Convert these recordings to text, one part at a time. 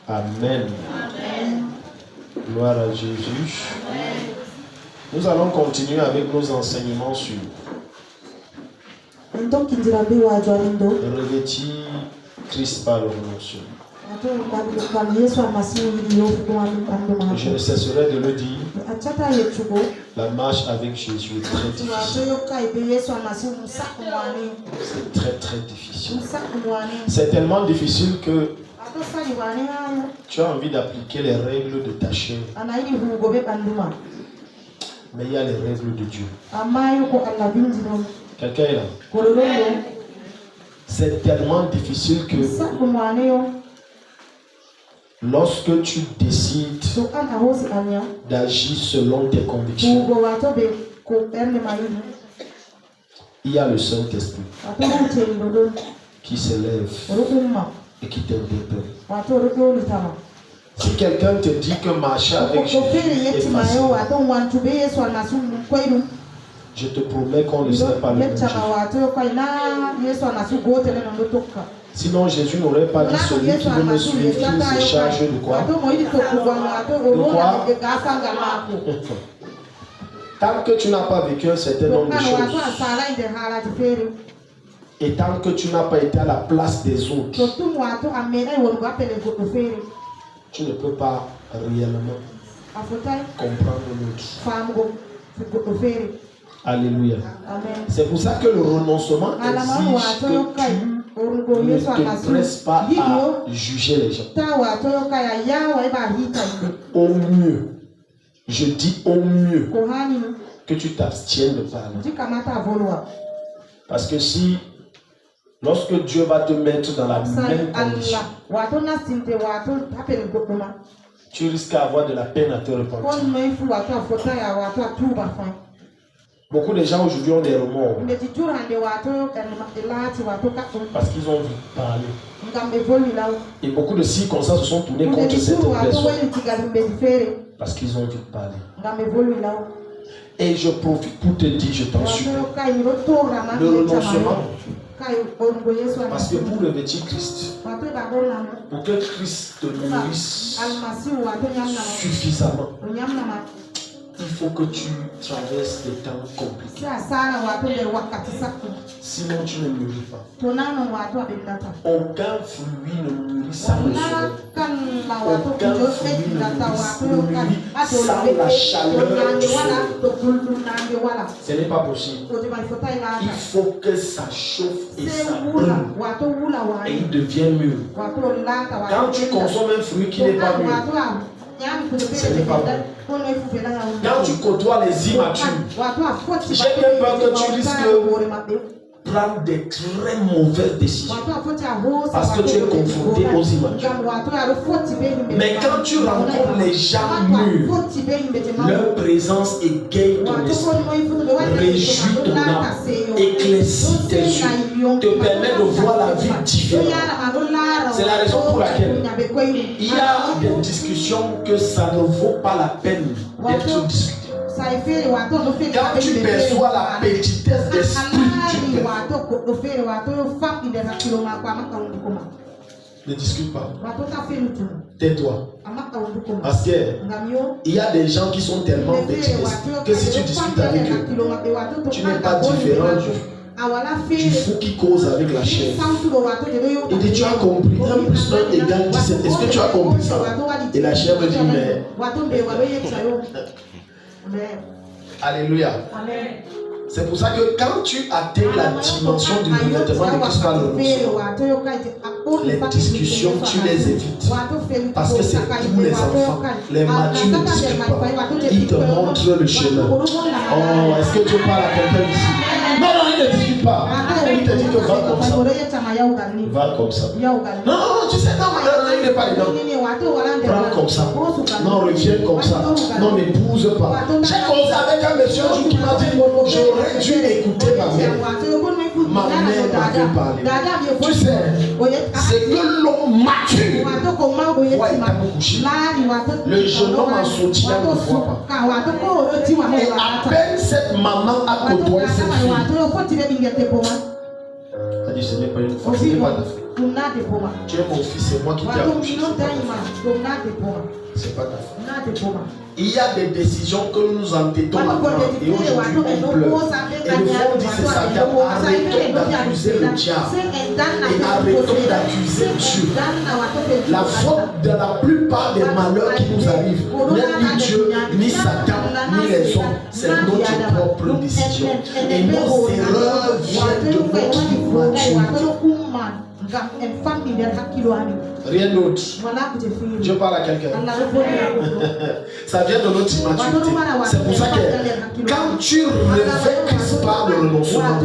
Amen. Gloire à Jésus. Nous allons continuer avec nos enseignements sur revêtir Christ par le renoncement. Je ne cesserai de le dire, la marche avec Jésus est très difficile. C'est très très difficile. C'est tellement difficile que tu as envie d'appliquer les règles de ta chair. Mais il y a les règles de Dieu. Quelqu'un est là? C'est tellement difficile que lorsque tu décides d'agir selon tes convictions, il y a le Saint-Esprit qui s'élève et qui t'interpelle. Si quelqu'un te dit que marcher avec Jésus est facile, je te promets qu'on ne serait pas le même Jésus. Sinon, Jésus n'aurait pas dit celui qui veut me suivre, qu'il se charge de quoi? Tant que tu n'as pas vécu un certain nombre de choses, et tant que tu n'as pas été à la place des autres, tu ne peux pas réellement comprendre l'autre. Alléluia. C'est pour ça que le renoncement exige que tu ne te presses pas à juger les gens. Au mieux, je dis au mieux, que tu t'abstiennes de parler. Parce que si, lorsque Dieu va te mettre dans la même condition, tu risques d'avoir de la peine à te repentir. Beaucoup de gens aujourd'hui ont des remords parce qu'ils ont vu parler. Et beaucoup de circonstances se sont tournées contre cette personne parce qu'ils ont vu parler. Et je profite pour te dire, je t'en supplie, le renoncement. Parce que pour revêtir Christ, pour que Christ te nourrisse suffisamment, il faut que tu traverses des temps compliqués. Sinon, tu ne mûris pas. Aucun fruit ne mûrit sans le soleil. Aucun fruit ne mûrit sans la chaleur du soleil. Ce n'est pas possible. Il faut que ça chauffe et ça brûle. Et il devient mûr. Quand tu consommes un fruit qui n'est pas mûr, ce n'est pas bon. Quand tu côtoies les immatures, j'ai bien peur que tu risques de prendre des très mauvaises décisions parce que tu es confronté aux immatures. Mais quand tu rencontres les gens mûrs, leur présence égaye ton esprit, réjouit ton âme, éclaircit tes yeux, te permet de voir la vie différemment. C'est la raison pour laquelle il y a des discussions que ça ne vaut pas la peine d'être discuté. Quand tu perçois la petitesse d'esprit, tu ne discute pas. Tais-toi. Parce qu'il y a des gens qui sont tellement petits que si tu discutes avec eux, tu n'es pas différent du fou qui cause avec la chair. Il dit, tu as compris, 1 plus 1 égale 17. Est-ce que tu as compris ça? Et la chair me dit, mais... Alléluia. C'est pour ça que quand tu atteins la dimension du revêtement de Christ par le renoncement, les discussions, tu les évites. Parce que c'est pour les enfants. Les matures ne discutent pas. Ils te montrent le chemin. Oh, est-ce que tu parles à quelqu'un ici? Non, il ne discute pas. Il te dit que va comme ça. Va comme ça. Non, tu sais, non, il n'est pas dedans. Prends comme ça. Non, reviens comme ça. Non, n'épouse pas. J'ai causé avec un monsieur qui m'a dit, j'aurais dû écouter ma mère. Ma mère m'avait parlé. Tu sais, c'est que l'homme mature voit être couché. Le jeune homme en soutien ne voit pas. Et à peine cette maman a côtoyé cette fille. Elle dit, ce n'est pas une fois, ce n'est pas ta fille. Tu es mon fils, c'est moi qui t'ai accouché. C'est pas ta faute. Il y a des décisions que nous entêtons à prendre et aujourd'hui on pleure. Et le fond dit c'est Satan, arrêtons d'accuser le diable et arrêtons d'accuser Dieu. La faute de la plupart des malheurs qui nous arrivent n'est ni Dieu, ni Satan, ni les hommes, c'est notre propre décision. Et nos erreurs viennent de notre immaturité. Rien d'autre. Dieu parle à quelqu'un. Ça vient de notre immaturité. C'est pour ça que quand tu revêts Christ par le renoncement,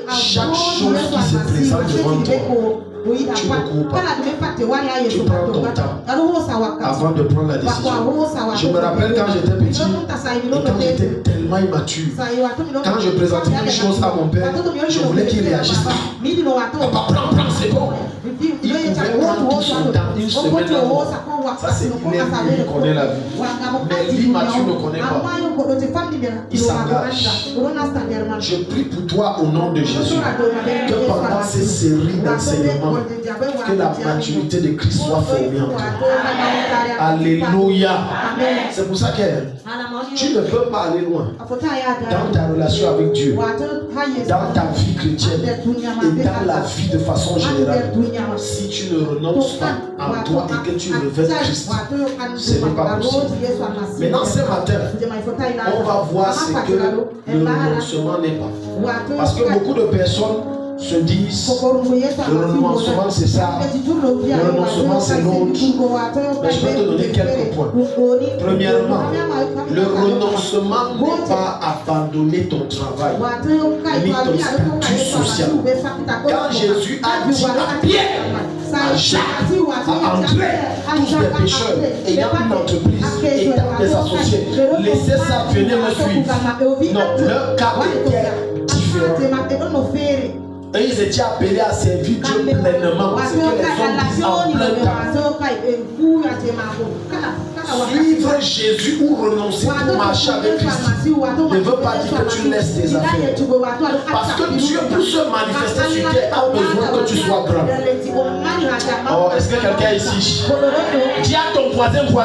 chaque chose qui se présente devant toi, tu ne cours pas. Tu prends ton temps avant de prendre la décision. Je me rappelle quand j'étais petit et quand j'étais tellement immature, quand je présentais une chose à mon père, je voulais qu'il réagisse. Papa, prends, c'est bon. Il pouvait prendre tout son temps, une semaine. Ça c'est une erreur, il connaît la vie. Mais l'immature ne connaît pas. Il s'engage. Je prie pour toi au nom de Jésus que pendant ces séries d'enseignements, que la maturité de Christ soit formée en toi. Alléluia. C'est pour ça que tu ne peux pas aller loin dans ta relation avec Dieu, dans ta vie chrétienne et dans la vie de façon générale si tu ne renonces pas en toi et que tu revêtes Christ. Ce n'est pas possible. Maintenant ce matin, on va voir ce que le renoncement n'est pas. Parce que beaucoup de personnes se disent le renoncement c'est ça, le renoncement c'est l'autre. Mais je vais te donner quelques points. Premièrement, le renoncement n'est pas abandonner ton travail ni ton statut social. Quand Jésus a dit à Pierre, à Jacques, à André, tous les pécheurs ayant une entreprise, étant des associés, laissez ça, venez me suivre. Non, leur cas était différent. Et ils étaient appelés à servir Dieu pleinement. C'est que les hommes disent en plein temps. Suivre Jésus ou renoncer pour marcher avec Christ ne veut pas dire que tu laisses tes affaires. Parce que Dieu, pour se manifester sur terre, a besoin que tu sois grand. Oh, est-ce que quelqu'un ici? Dis à ton voisin, pour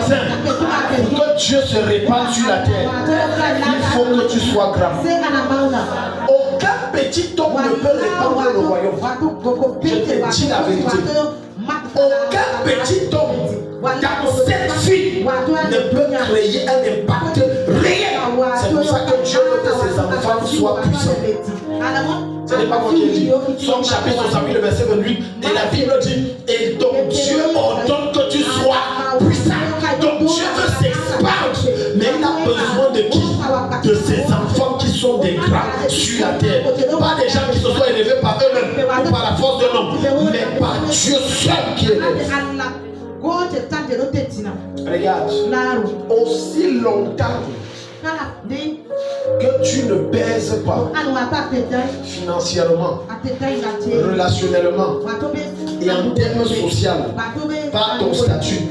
que Dieu se répande sur la terre, il faut que tu sois grand. Aucun petit homme ne peut répandre le royaume. Je te dis la vérité. Aucun petit homme dans cette vie ne peut créer un impact réel. C'est pour ça que Dieu veut que ses enfants soient puissants. Ce n'est pas moi qui ai dit. Somme chapitre 68, le verset 28. Et la Bible dit, et donc Dieu ordonne que tu sois puissant. Donc Dieu veut s'expandre. Mais il a besoin de qui? De ses enfants qui sont des grands sur la terre. Pas des gens qui se sont élevés par eux-mêmes ou par la force de l'homme, mais par Dieu seul qui élève. Regarde, aussi longtemps que tu ne pèses pas financièrement, relationnellement et en termes sociaux par ton statut,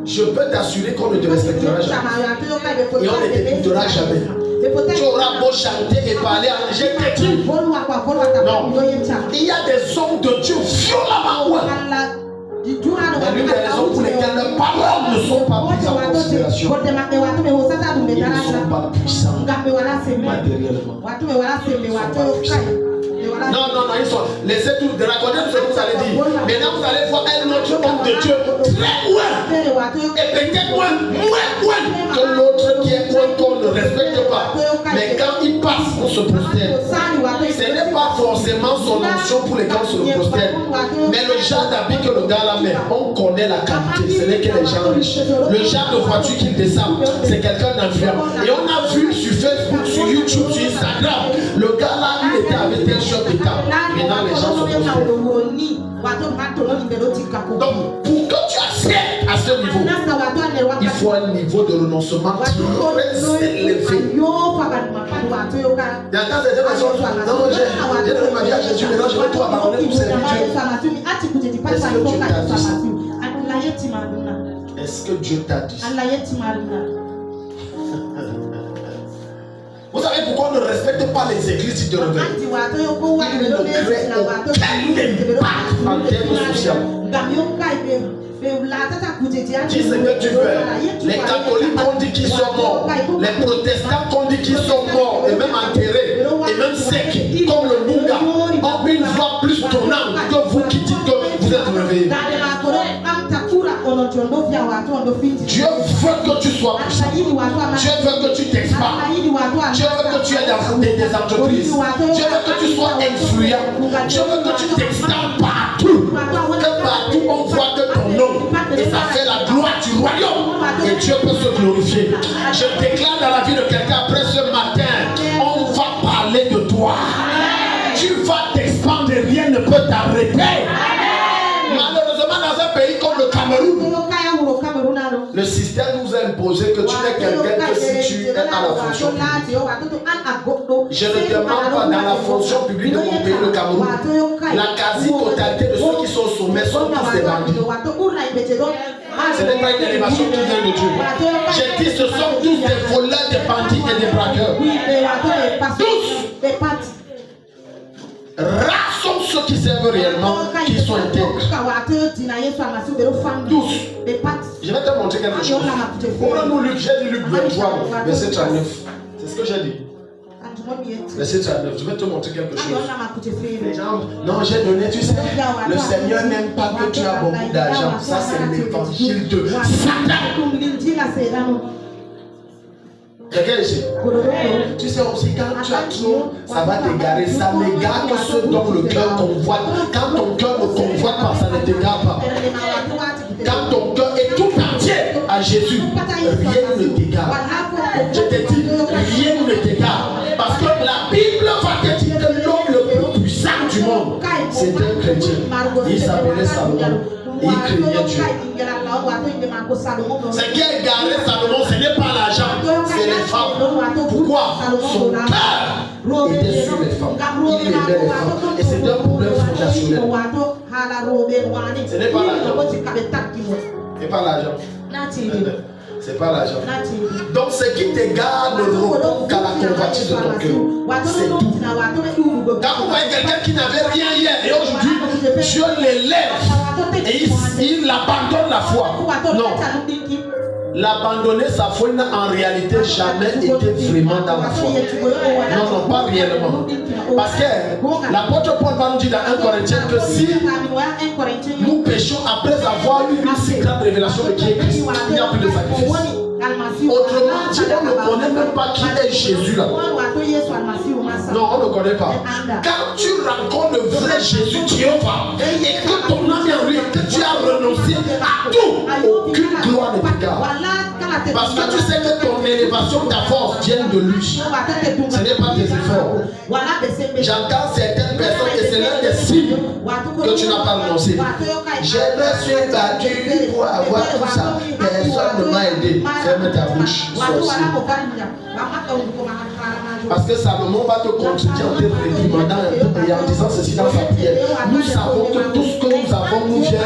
je peux t'assurer qu'on ne te respectera jamais et on ne t'écoutera jamais. Tu auras beau chanter et parler en j'ai dit. Non, il y a des hommes de Dieu violemment ouverts. Mais l'une des raisons pour lesquelles leurs paroles ne sont pas prises en considération, ils ne sont pas puissants matériellement. Non, ils sont. Laissez tout, racontez tout ce que vous allez dire. Maintenant, vous allez voir un autre homme de Dieu très loin. Et peut-être moins que l'autre qui est loin qu'on ne respecte pas. Mais quand il passe, on se prosterne. Ce n'est pas forcément son onction pour les gens se prosternent. Mais le genre d'habit que le gars la met, on connaît la qualité. Ce n'est que les gens riches. Le genre de voiture qu'il descend, c'est quelqu'un d'influent. Et on a vu sur Facebook, sur YouTube, sur Instagram, le gars là, il était avec tel shop d'état. Maintenant, les gens se prosternent. Donc, pour que tu accèdes à ce niveau, il faut un niveau de renoncement très élevé. Il y a tant de personnes, non, j'ai donné ma vie à Jésus, maintenant je vais tout abandonner pour servir Dieu. Est-ce que Dieu t'a dit ça? Vous savez pourquoi on ne respecte pas les églises de réveil? Il ne crée aucun impact en termes sociaux. Dis ce que tu veux. Les catholiques ont dit qu'ils sont morts. Les protestants ont dit qu'ils sont morts et même enterrés et même secs, comme le Bunga, ont une voix plus tonnante que vous qui dites que vous êtes réveillés. Dieu veut que tu sois puissant. Dieu veut que tu t'expandes. Dieu veut que tu aies des entreprises. Dieu veut que tu sois influent. Dieu veut que tu t'expandes partout. Que partout on voit que ton nom. Et ça fait la gloire du royaume. Et Dieu peut se glorifier. Je déclare dans la vie de quelqu'un après ce matin, on va parler de toi. Tu vas t'expandre et rien ne peut t'arrêter. Malheureusement, dans un pays comme le Cameroun, le système nous a imposé que tu n'es quelqu'un que si tu es à la fonction publique. Je ne demande pas dans la fonction publique de mon pays, le Cameroun. La quasi-totalité de ceux qui sont au sommet sont tous des bandits. Ce n'est pas une élévation qui vient de Dieu. J'ai dit ce sont tous des voleurs, des bandits et des braqueurs. Tous. Rares sont ceux qui servent réellement, qui sont intègres. Tous. Je vais te montrer quelque chose. Ouvre-nous Luc, j'ai dit Luc 23, verset 39. C'est ce que j'ai dit. Verset 39, je vais te montrer quelque chose. Les gens, non, j'ai donné, tu sais, le Seigneur n'aime pas que tu as beaucoup d'argent. Ça, c'est l'évangile de Satan. Quelqu'un ici? Tu sais aussi, quand tu as trop, ça va t'égarer. Ça n'égare que ce dont le cœur convoite. Quand ton cœur ne convoite pas, ça ne t'égare pas. Quand ton cœur est tout entier à Jésus, rien ne t'égare. Je te dis, rien ne t'égare. Parce que la Bible va te dire que l'homme le plus puissant du monde, c'est un chrétien. Il s'appelait Salomon. Il craignait Dieu. Ce qui a égaré Salomon, ce n'est pas l'argent, c'est les femmes. Pourquoi? Son cœur était sur les femmes. Il aimait les femmes. Et c'est un problème fondationnel. Ce n'est pas l'argent. Ce n'est pas l'argent. C'est pas l'argent. Donc ce qui t'égare ne répond qu'à la convoitise de ton cœur. C'est tout. Quand vous voyez quelqu'un qui n'avait rien hier et aujourd'hui, Dieu l'élève et il abandonne la foi. Non. L'abandonner sa foi n'a en réalité jamais été vraiment dans la foi. Non, non, pas réellement. Parce que l'apôtre Paul va nous dire dans 1 Corinthiens que si nous péchons après avoir eu une si grande révélation de qui est Christ, il n'y a plus de sacrifice. Autrement dit, on ne connaît même pas qui est Jésus là. Non, on ne connaît pas. Quand tu rencontres le vrai Jésus Jéhovah et que ton âme est en lui, que tu as renoncé à tout, aucune gloire ne t'égare. Parce que tu sais que ton élévation, ta force vient de lui. Ce n'est pas tes efforts. J'entends certaines personnes et c'est l'un des signes que tu n'as pas renoncé. Je me suis battu pour avoir tout ça. Personne ne m'a aidé. Ferme ta bouche, sorcier. Parce que Salomon va te contredire en te réprimandant et en disant ceci dans sa prière. Nous savons que tout ce que nous avons nous vient.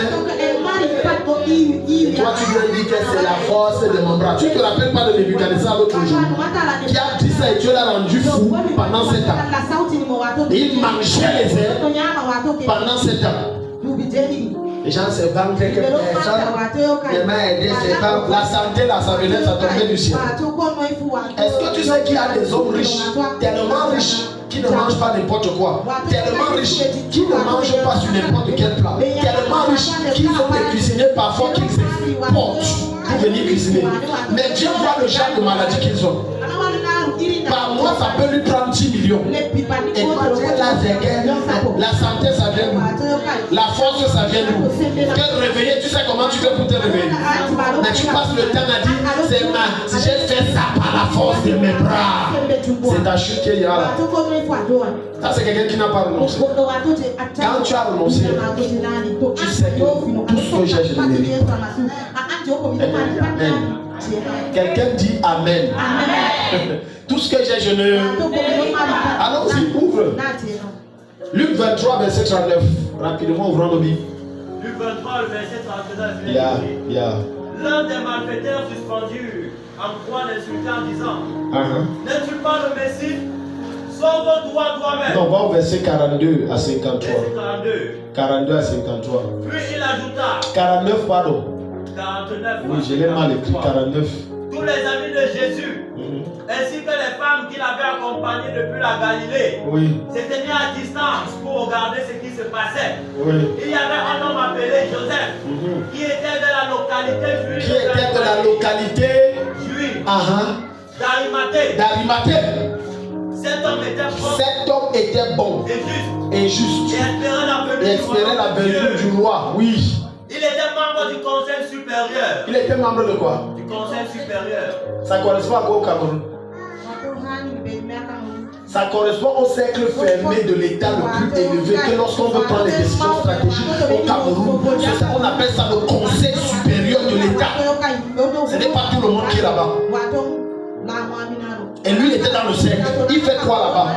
Et toi tu viens dire que c'est la force de mon bras. Tu ne te rappelles pas de Nebuchadnezzar l'autre jour qui a dit ça et Dieu l'a rendu fou pendant 7 ans. Et il mangeait les airs pendant 7 ans. Les gens se vantent que personne ne m'a aidé. La santé, là, ça venait, ça tombait du ciel. Est-ce que tu sais qu'il y a des hommes riches, tellement riches, qui ne mangent pas n'importe quoi, tellement riches, qui ne mangent pas sur n'importe quel plat, tellement riches, qu'ils ont des cuisiniers parfois qu'ils exportent pour venir cuisiner. Mais Dieu voit le genre de maladie qu'ils ont. Par mois, ça peut lui prendre 10 millions. Et quand tu es là, la santé, ça vient d'où? La force, ça vient d'où? Te réveiller, tu sais comment tu fais pour te réveiller. Mais tu passes le temps à dire, c'est ma, si j'ai fait ça par la force de mes bras, c'est ta chute qui est là. Ça, c'est quelqu'un qui n'a pas renoncé. Quand tu as renoncé, tu sais que tout ce que j'ai, je le mérite. Amen. Quelqu'un dit Amen. Amen. Tout ce que j'ai, je ne. Allons-y, ouvre. Luc 23, verset 39. Rapidement, ouvrons nos Bibles. Luc 23, verset 39. L'un des malfaiteurs suspendus en croix l'insulta en disant N'es-tu pas le Messie? Sauve-toi toi-même. Non, on va au verset 42 à 53. Verset 42 à 53. Puis il ajouta 49, pardon. 49. Oui, je l'ai mal écrit, 49. Tous les amis de Jésus, ainsi que les femmes qui l'avaient accompagné depuis la Galilée, s'étaient mis à distance pour regarder ce qui se passait. Il y avait un homme appelé Joseph, qui était de la localité juive. D'Arimathée. Cet homme était bon et juste et espérait la venue du roi. Oui. Il était membre du conseil supérieur. Il était membre de quoi? Du conseil supérieur. Ça correspond à quoi au Cameroun? Ça correspond au cercle fermé de l'État le plus élevé que lorsqu'on veut prendre des décisions stratégiques au Cameroun. On appelle ça le conseil supérieur de l'État. Ce n'est pas tout le monde qui est là-bas. Et lui, il était dans le cercle. Il fait quoi là-bas?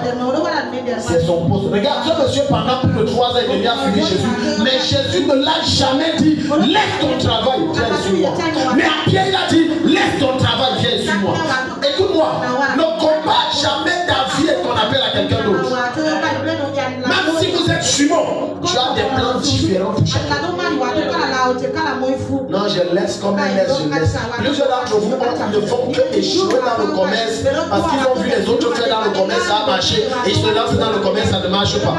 C'est son poste. Regarde, ce monsieur, pendant plus de 3 ans et demi, a suivi Jésus. Mais Jésus ne l'a jamais dit, laisse ton travail, viens sur moi. Mais à Pierre, il a dit, laisse ton travail, viens sur moi. Écoute-moi, ne compare jamais ta vie et ton appel à quelqu'un d'autre. Même si vous êtes jumeaux, tu as des plans différents pour chacun. Non, je laisse comme un laisse, je laisse. Plusieurs d'entre vous ne font que échouer dans le commerce parce qu'ils ont vu les autres faire dans le commerce, ça a marché. Et ils se lancent dans le commerce, ça ne marche pas.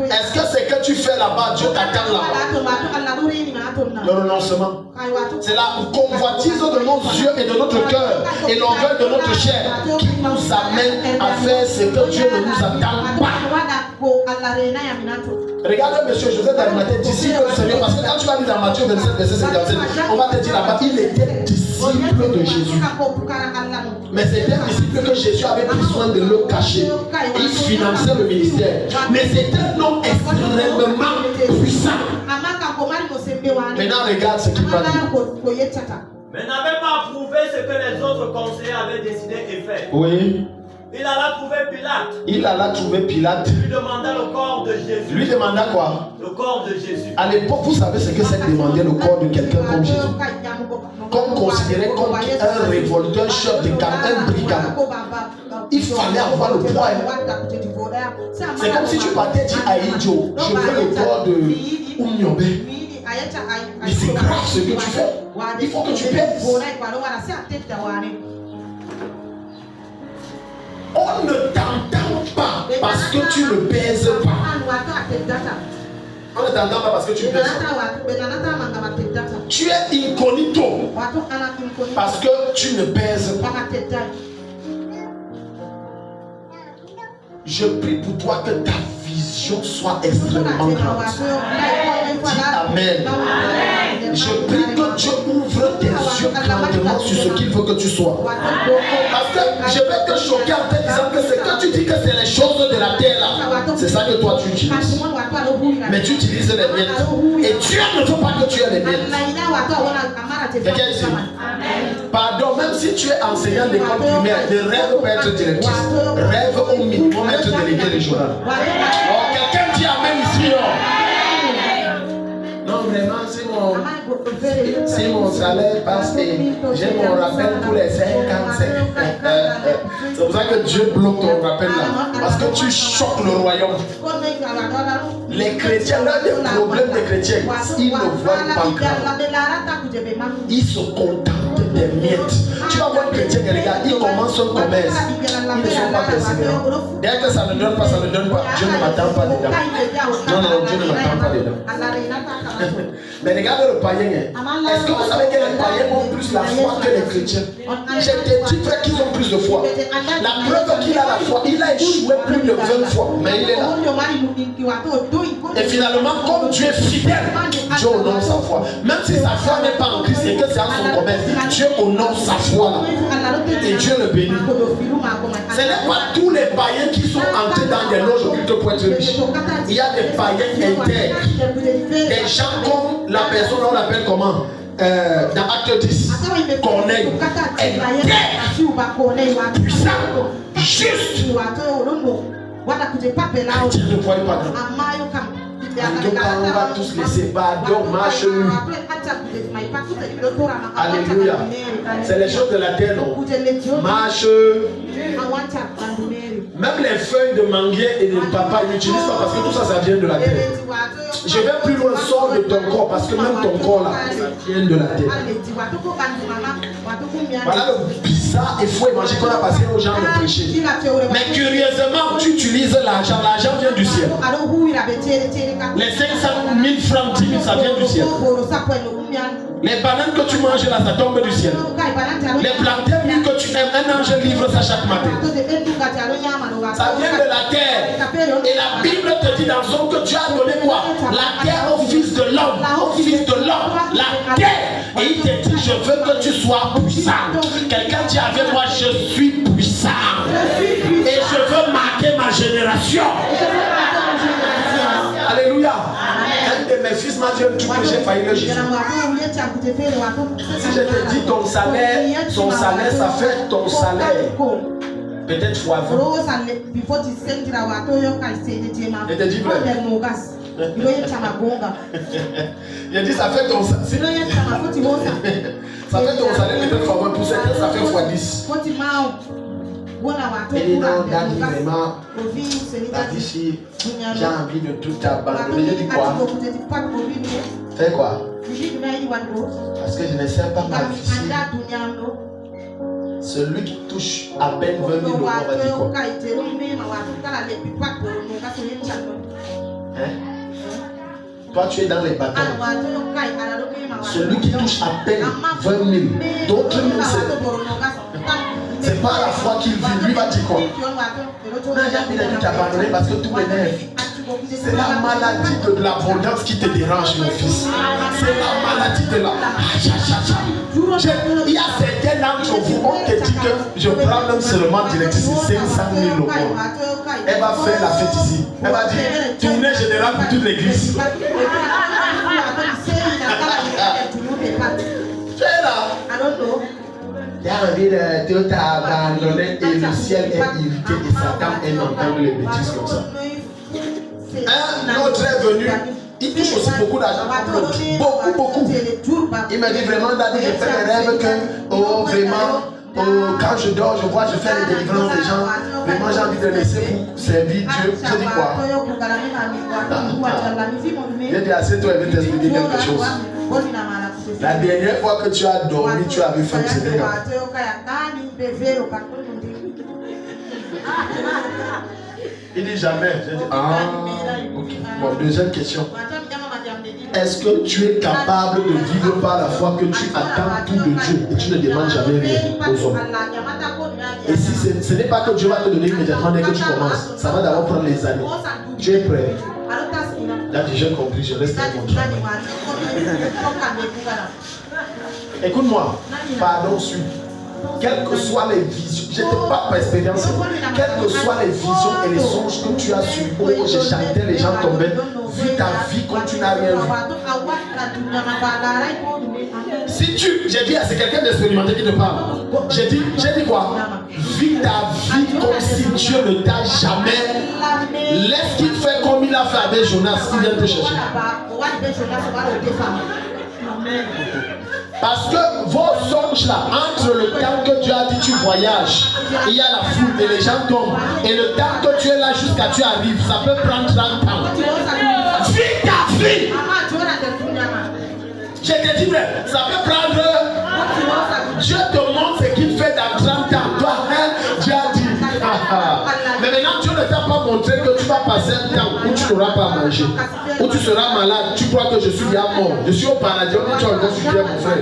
Est-ce que c'est que tu fais là-bas, Dieu t'attend là-bas? Le renoncement. C'est la convoitise de nos yeux et de notre cœur et l'orgueil de notre chair qui nous amène à faire ce que Dieu ne nous attend pas. Regardez monsieur Joseph d'Arimathée, disciple du Seigneur, parce que quand tu vas lire dans Matthieu 27, verset 57, on va te dire là-bas, il était disciple de Jésus. Mais c'était un disciple que Jésus avait pris soin de le cacher. Il finançait le ministère. Mais c'était un homme extrêmement puissant. Maintenant, regarde ce qu'il va dire. Mais n'avait pas approuvé ce que les autres conseillers avaient décidé et fait. Oui. Il alla trouver Pilate. Il alla trouver Pilate. Lui demanda le corps de Jésus. Lui demanda quoi? Le corps de Jésus. À l'époque, vous savez ce que c'est de demander le corps de quelqu'un comme Jésus? Comme considéré comme un révolteur, chef de camp, un brigand. Il fallait avoir le poids. C'est comme si tu partais dire à Idjo, je veux le corps de Oumyombe. Mais c'est grave ce que tu fais. Il faut que tu pèses. On ne t'entend pas parce que tu ne pèses pas. On ne t'entend pas parce que tu ne pèses pas. Tu es incognito parce que tu ne pèses pas. Je prie pour toi que ta vision soit extrêmement grande. Dis Amen. Je prie que Dieu ouvre tes yeux grandement sur ce qu'il veut que tu sois. Parce que je vais te choquer en te disant que ce que tu dis que c'est les choses de la terre là, c'est ça que toi tu utilises. Mais tu utilises les miettes. Et Dieu ne veut pas que tu aies les miettes. Quelqu'un ici? Pardon, même si tu es enseignant d'école primaire, ne rêve pas être directrice. Rêve au minimum être délégué régional. Oh, quelqu'un dit Amen ici. Non, vraiment, si mon salaire passe et j'ai mon rappel tous les 55. C'est pour ça que Dieu bloque ton rappel là. Parce que tu choques le royaume. Les chrétiens, l'un des problèmes des chrétiens, ils ne voient pas grave. Ils se contentent des miettes. Tu vas voir un chrétien qui regarde, il commence un commerce. Ils ne sont pas persévérants. Dès que ça ne donne pas, ça ne donne pas. Dieu ne m'attend pas dedans. Non, Dieu ne m'attend pas dedans. Mais regarde le païen. Est-ce que vous savez que les païens ont plus la foi que les chrétiens? J'ai des petits frères qui ont plus de foi. La preuve qu'il a la foi, il a échoué plus de 20 fois. Mais il est là. Et finalement, comme Dieu est fidèle, Dieu honore sa foi. Même si sa foi n'est pas en Christ et que c'est en son commerce, Dieu honore sa foi là. Et Dieu le bénit. Ce n'est pas tous les païens qui sont entrés dans des loges occultes pour être riches. Il y a des païens intègres. Des gens comme la personne, on l'appelle comment? Dans Acte 10, Corneille, puissant, juste. Ne voyez pas. On va tous laisser. Pardon, marche nu. Alléluia. C'est les choses de la terre, non? Marche. Même les feuilles de manguier et de papa, ils n'utilisent pas parce que tout ça, ça vient de la terre. Je vais plus loin, sors de ton corps parce que même ton corps là, ça vient de la terre. Voilà le bizarre et faux évangile qu'on a passé aux gens de prêcher. Mais curieusement, tu utilises l'argent. L'argent vient du ciel. Les 500 000 francs, 10 000, ça vient du ciel. Les bananes que tu manges là, ça tombe du ciel. Les plantains mille que tu aimes, un ange livre ça chaque matin. Ça vient de la terre. Et la Bible te dit dans son que tu as donné quoi? La terre au fils de l'homme. Au fils de l'homme. La terre. Et il te dit, je veux que tu sois puissant. Quelqu'un dit avec moi, je suis puissant. Et je veux marquer ma génération. Alléluia. Un de mes fils m'a dit un truc que j'ai failli le Jésus. Si je te dis ton salaire, son salaire, ça fait ton salaire. Peut-être fois 20. Et te dit vrai. Il dit ça fait ton salaire. Ça fait ton salaire peut-être fois 20. Pour certains, ça fait fois 10. Et dit non, Dani, vraiment, Dani, si j'ai envie de tout abandonner, je dis quoi? Fais quoi? Parce que je ne sais pas ma difficile. Celui qui touche à peine 20 000 euros, on va dire quoi? Hein? Toi, tu es dans les bâtons. Celui qui touche à peine 20 000, d'autres même c'est pas la foi qu'il vit. Lui va dire quoi? Non, j'ai envie de t'abandonner parce que tout m'énerve. C'est la maladie de l'abondance qui te dérange, mon fils. C'est la maladie de la... Il y a certains d'entre vous, on te dit que je prends même seulement d'électricité 500 000 euros. Elle va faire la fête ici. Elle va dire, tournée générale pour toute l'église. Tu es là. J'ai envie de tout abandonner et le ciel est irrité et Satan aime entendre les bêtises comme ça. Un autre est venu, il touche aussi beaucoup d'argent, beaucoup. Il m'a dit vraiment, Daddy, je fais des rêves que, oh vraiment, quand je dors, je vois, je fais les délivrances des gens. Vraiment, j'ai envie de laisser pour servir Dieu. Je dis quoi? J'ai dit assez, toi, elle veut t'expliquer quelque chose. La dernière fois que tu as dormi, tu avais faim, c'était quand? Il dit jamais. J'ai dit, ok. Bon, deuxième question. Est-ce que tu es capable de vivre par la foi que tu attends tout de Dieu et tu ne demandes jamais rien aux hommes? Et si ce n'est pas que Dieu va te donner immédiatement dès que tu commences, ça va d'abord prendre les années. Tu es prêt? Là, j'ai compris, je reste avec mon travail. Écoute-moi, pardon, suis. Quelles que soient les visions, je ne te parle pas expérience, quelles que soient les visions et les songes que tu as suivis, oh, je chantais, les gens tombaient, vis ta vie comme tu n'as rien vu. Si tu, j'ai dit, c'est quelqu'un d'expérimenté qui te parle. J'ai dit quoi? Vis ta vie comme si Dieu ne t'a jamais. Laisse qu'il fait comme il a fait avec Jonas, il vient te chercher. Parce que vos songes là, entre le temps que Dieu a dit tu voyages, il y a la foule et les gens tombent. Et le temps que tu es là jusqu'à tu arrives, ça peut prendre 30 ans. Vis ta vie. Je te dis, ça peut prendre. Dieu te montre ce qu'il fait dans 30 ans. Toi, Dieu a dit. Mais maintenant, Dieu ne t'a pas montré que tu vas passer un temps où tu n'auras pas à manger, où tu seras malade. Tu crois que je suis déjà mort. Je suis au paradis, où tu as encore su bien, mon frère.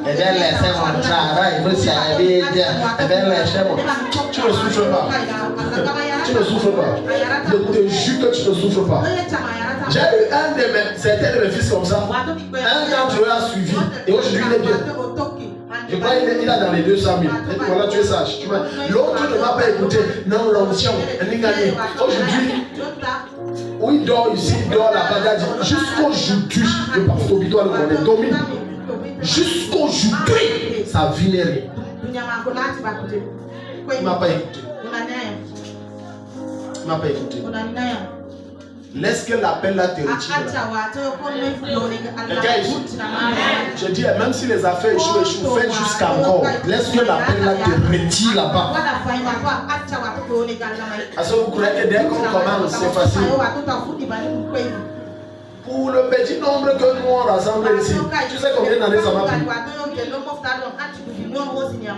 Eh bien, laissez mon travail, vous savez bien. Eh bien, laissez moi. Tu ne souffres pas. Tu ne souffres pas. Je te jure que tu ne souffres pas. J'ai eu certains de mes fils comme ça. Un d'entre eux a suivi. Et aujourd'hui, il est bien. Je crois qu'il a dans les 200 000. Et puis voilà, tu es sage. L'autre ne m'a pas écouté. Non, l'onction. Aujourd'hui, où il dort ici, il dort là-bas. Jusqu'aujourd'hui, le pasteur Bito le connaît. Domine. Jusqu'aujourd'hui, sa vie n'est rien. Il ne m'a pas écouté. Il ne m'a pas écouté. Laisse que l'appel là te retire. Les gars, je dis, même si les affaires échouent, fais jusqu'à encore. Laisse que l'appel là te retire là-bas. Parce que vous croyez que dès qu'on commence, c'est facile. Pour le petit nombre que nous on rassemble ici, tu sais combien d'années ça m'a pris?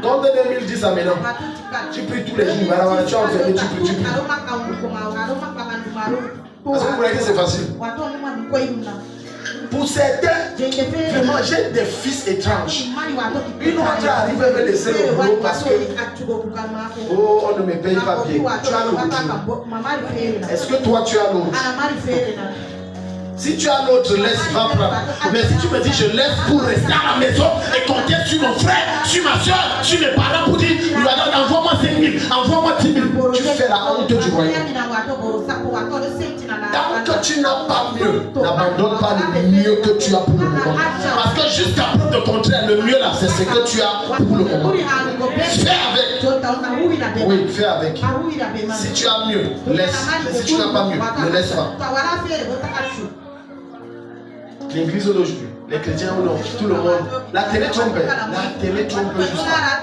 Compte de 2010 à maintenant. Tu pries tous les jours, tu as enfermé, tu pries. Est-ce que vous croyez que c'est facile? Pour certains, vraiment, j'ai des fils étranges. Une autre arrive à me laisser le boulot parce que oh, on ne me paye pas bien. Tu as l'autre. Est-ce que toi tu as l'autre? Si tu as l'autre, laisse, va prendre. Mais si tu me dis, je laisse pour rester à la maison et compter sur mon frère, sur ma soeur, sur mes parents pour dire, envoie-moi 5 000, envoie-moi 10 000. Tu fais la honte du royaume. Tant que tu n'as pas mieux, n'abandonne pas le mieux que tu as pour le moment. Parce que jusqu'à preuve de contraire, le mieux là, c'est ce que tu as pour le moment. Fais avec. Oui, fais avec. Si tu as mieux, laisse. Mais si tu n'as pas mieux, ne laisse pas. L'église d'aujourd'hui, les chrétiens ou non, tout le monde. La télé trompe jusqu'à.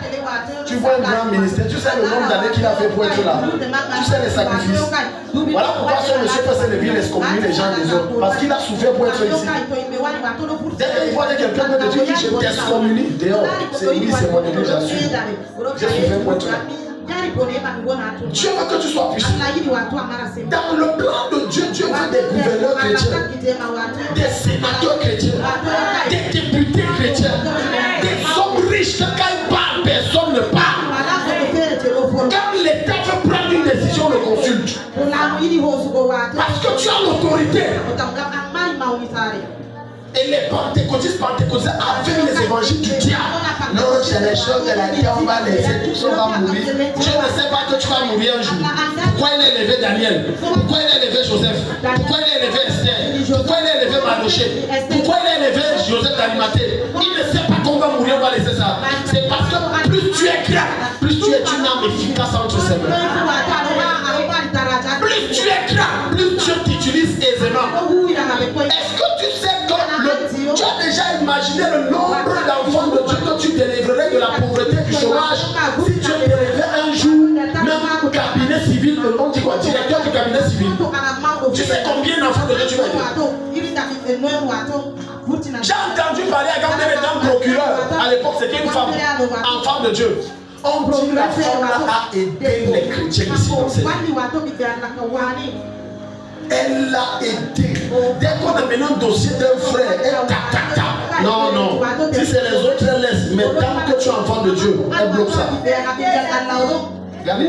Tu vois un grand ministère, tu sais le nombre d'années qu'il a fait pour être là. Tu sais les sacrifices. Voilà pourquoi ce monsieur peut se lever et excommunier les gens des autres. Parce qu'il a souffert pour être ici. Dès qu'il voit quelqu'un peut te dire que je t'excommunie, dehors, c'est lui, c'est mon église, j'assume. J'ai souffert pour être là. Dieu veut que tu sois puissant. Dans le plan de Dieu, Dieu veut des gouverneurs chrétiens, des sénateurs chrétiens, des députés chrétiens, des hommes riches que quand ils parlent, personne ne parle. Quand l'État veut prendre une décision, on le consulte. Parce que tu as l'autorité. Et les pentecôtistes avec les évangiles du diable. Non, c'est les choses de la vie, on va laisser, tout ça va mourir. Je ne sais pas que tu vas mourir un jour. Pourquoi il a élevé Daniel? Pourquoi il a élevé Joseph? Pourquoi il a élevé Esther? Pourquoi il a élevé Manoché? Pourquoi il a élevé Joseph d'Arimathée? Il ne sait pas qu'on va mourir, on va laisser ça. C'est parce que plus tu es grand, plus tu es une âme efficace entre ses mains. Plus tu es grand, plus Dieu t'utilise aisément. Est-ce que tu sais que tu as déjà imaginé le nombre d'enfants de Dieu que tu délivrerais de la pauvreté, du chômage? Si Dieu délivrait un jour, même cabinet civil, on dit quoi? Directeur du cabinet civil. Tu sais combien d'enfants de Dieu tu vas aider? J'ai entendu parler à d'un procureur. À l'époque, c'était une femme, enfant de Dieu. On dit la femme a aidé les chrétiens ici dans cette ville. Elle l'a aidé. Dès qu'on a mené un dossier d'un frère, elle ta. Non, non. Si c'est les autres, elle laisse. Mais tant que tu es enfant de Dieu, elle bloque ça. Regardez.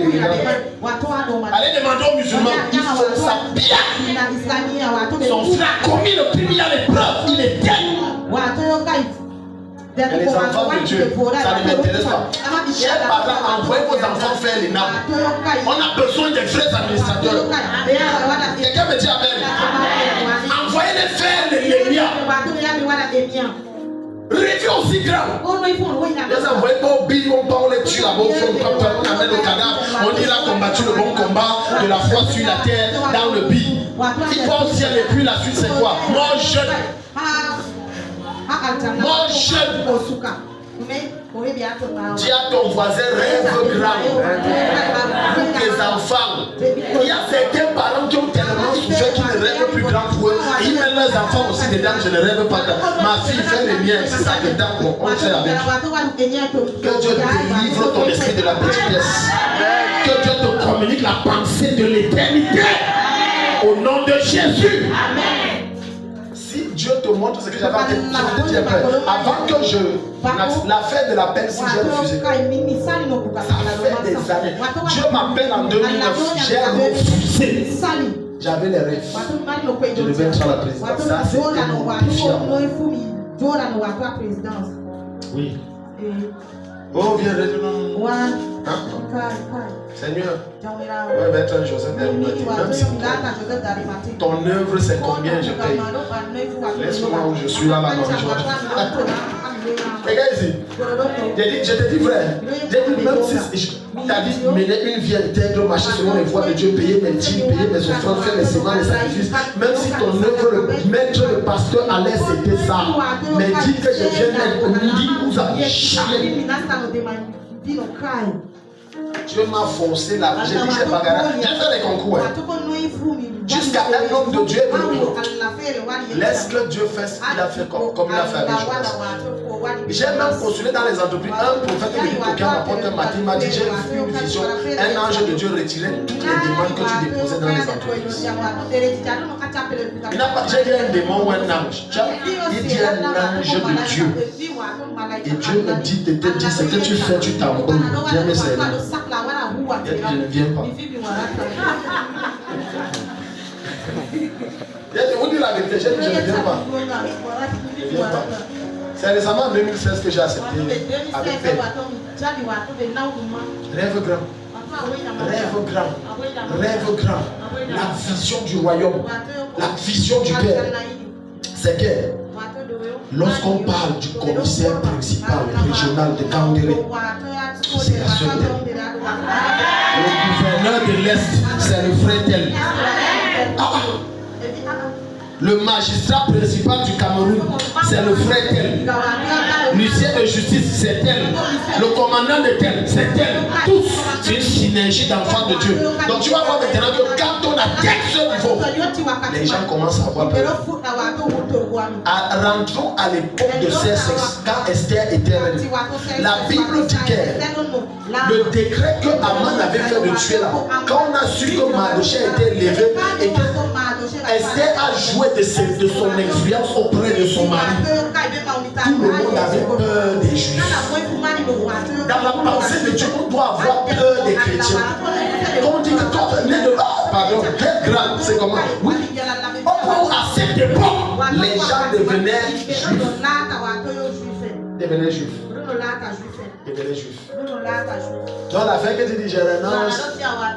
Allez demander aux musulmans, ils font ça bien. Son frère a commis le premier à l'épreuve, il est dingue. Mais les enfants de Dieu, ça ne m'intéresse pas. Chers parents, envoyez vos enfants faire les nappes. On a besoin des vrais administrateurs. Quelqu'un me dit amen. Envoyez-les faire les miens. Réveillez aussi grand. Les envoyez pas au billes, on les tue là-bas, on amène le cadavre. On dit là combattu le bon combat de la foi sur la terre dans le billes. Il faut au ciel et puis la suite c'est quoi? Moi jeune. Mon jeune, dis à ton voisin, rêve grand pour tes enfants. Il y a certains parents qui ont tellement souffert qu'ils ne rêvent plus grand pour eux. Et ils mettent leurs enfants aussi dedans, je ne rêve pas grand. Ma fille fait les miens, c'est ça dedans, on fait avec. Que Dieu délivre ton esprit de la petitesse. Que Dieu te communique la pensée de l'éternité. Au nom de Jésus. Amen. Si Dieu te montre ce que j'avais dit, je vais te dire après. Avant que l'affaire de la peine, si j'ai refusé, ça fait des années. Dieu m'appelle en 2009, j'ai refusé. J'avais les rêves. Je devais être à la présidence. Ça, c'était mon oui. Oh, viens, Seigneur, ouais, va être un Joseph d'Arimathée. Même si ton œuvre, c'est combien je paye. Laisse-moi où je suis là, Regarde ici. Je te dis, frère, même si t'a dit mener une vie intègre, marcher selon les voies de Dieu, payer mes dîmes, payer mes offrandes, faire les séments, les sacrifices. Même si ton œuvre, mettre le pasteur à l'aise, c'était ça. Mais dis que je viens d'être dit, vous avez jamais. Dieu m'a forcé là. J'ai dit, j'ai pas gagné. J'ai fait les concours. Jusqu'à un homme de Dieu est venu. Laisse que Dieu fasse ce qu'il a fait comme il a fait avec Jonas. J'ai même postulé dans les entreprises. Un prophète me dit qu'aucun m'apporte un matin. Il m'a dit, j'ai vu une vision. Un ange de Dieu retirait toutes les demandes que tu déposais dans les entreprises. J'ai dit un démon ou un ange. Il dit un ange de Dieu. Et Dieu me dit de te dire ce que tu fais, tu t'embrouilles. Viens me servir. Je ne viens pas. Vous dites la vérité, je ne viens pas. Je ne viens pas. C'est récemment en 2016 que j'ai accepté avec peine. Rêve grand. Rêve grand. Rêve grand. La vision du royaume. La vision du Père. C'est que lorsqu'on parle du commissaire principal régional de Kangéré, c'est la seule telle. Le gouverneur de l'Est, c'est le frère tel. Le magistrat principal du Cameroun, c'est le frère tel. L'huissier de justice, c'est tel. Le commandant de tel, c'est tel. Tous, c'est une synergie d'enfants de Dieu. Donc tu vas voir maintenant que quand on atteint ce niveau, les gens commencent à avoir peur. Rentrons à l'époque de Césex, quand Esther était reine. La Bible dit que le décret que Aman avait fait de tuer là, quand on a su que Mardochée était élevé et que Esther a joué de son influence auprès de son mari, tout le monde avait peur des Juifs. Dans la pensée de Dieu, on doit avoir peur des chrétiens. Quand on dit que toi, né de pardon, quel grade, c'est comment? Oui. À cette époque, les gens devenaient juifs. Devenaient juifs. Devenaient juifs. Donc la fin que tu dis, je renonce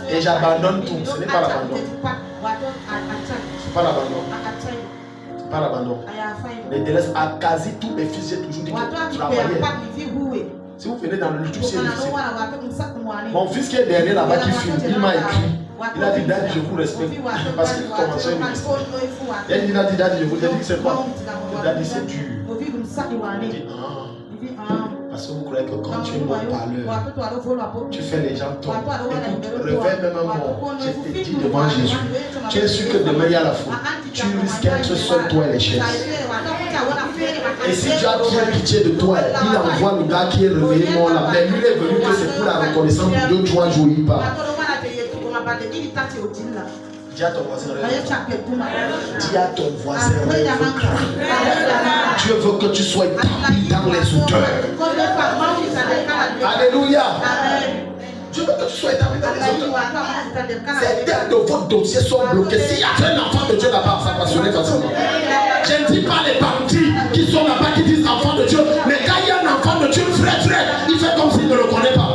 et j'abandonne tout. Ce n'est pas l'abandon. C'est pas l'abandon. C'est pas l'abandon. Les délaisse à quasi tous mes fils, j'ai toujours dit que travailler. Si vous venez dans le YouTube, c'est difficile. Mon fils qui est derrière là-bas qui filme, il m'a écrit. Il a dit, Daddy, je vous respecte. Parce qu'il commençait une ministère. Il a dit, Daddy, je vous dis, c'est quoi? Daddy, c'est dur. Il dit, parce que vous croyez que quand tu es mon parleur, tu fais les gens tomber. Écoute, réveille même un mort. Je te dis devant Jésus. Tu es sûr que demain il y a la foule. Tu risques d'être seul, toi et les chaises. Et si Dieu a bien pitié de toi, il envoie le gars qui est réveillé mort là. Mais lui il est venu que c'est pour la reconnaissance pour Dieu, tu vas jouer pas. Dis à ton voisin, dis à ton voisin, Dieu veut que tu sois établi dans les odeurs. Alléluia. Dieu veut que tu sois établi dans les odeurs. Certains de vos dossiers sont bloqués. S'il y a un enfant de Dieu là-bas, ça va passionner facilement. Je ne dis pas les bandits qui sont là-bas qui disent enfant de Dieu, mais quand il y a un enfant de Dieu, frère, il fait comme s'il ne le connaît pas.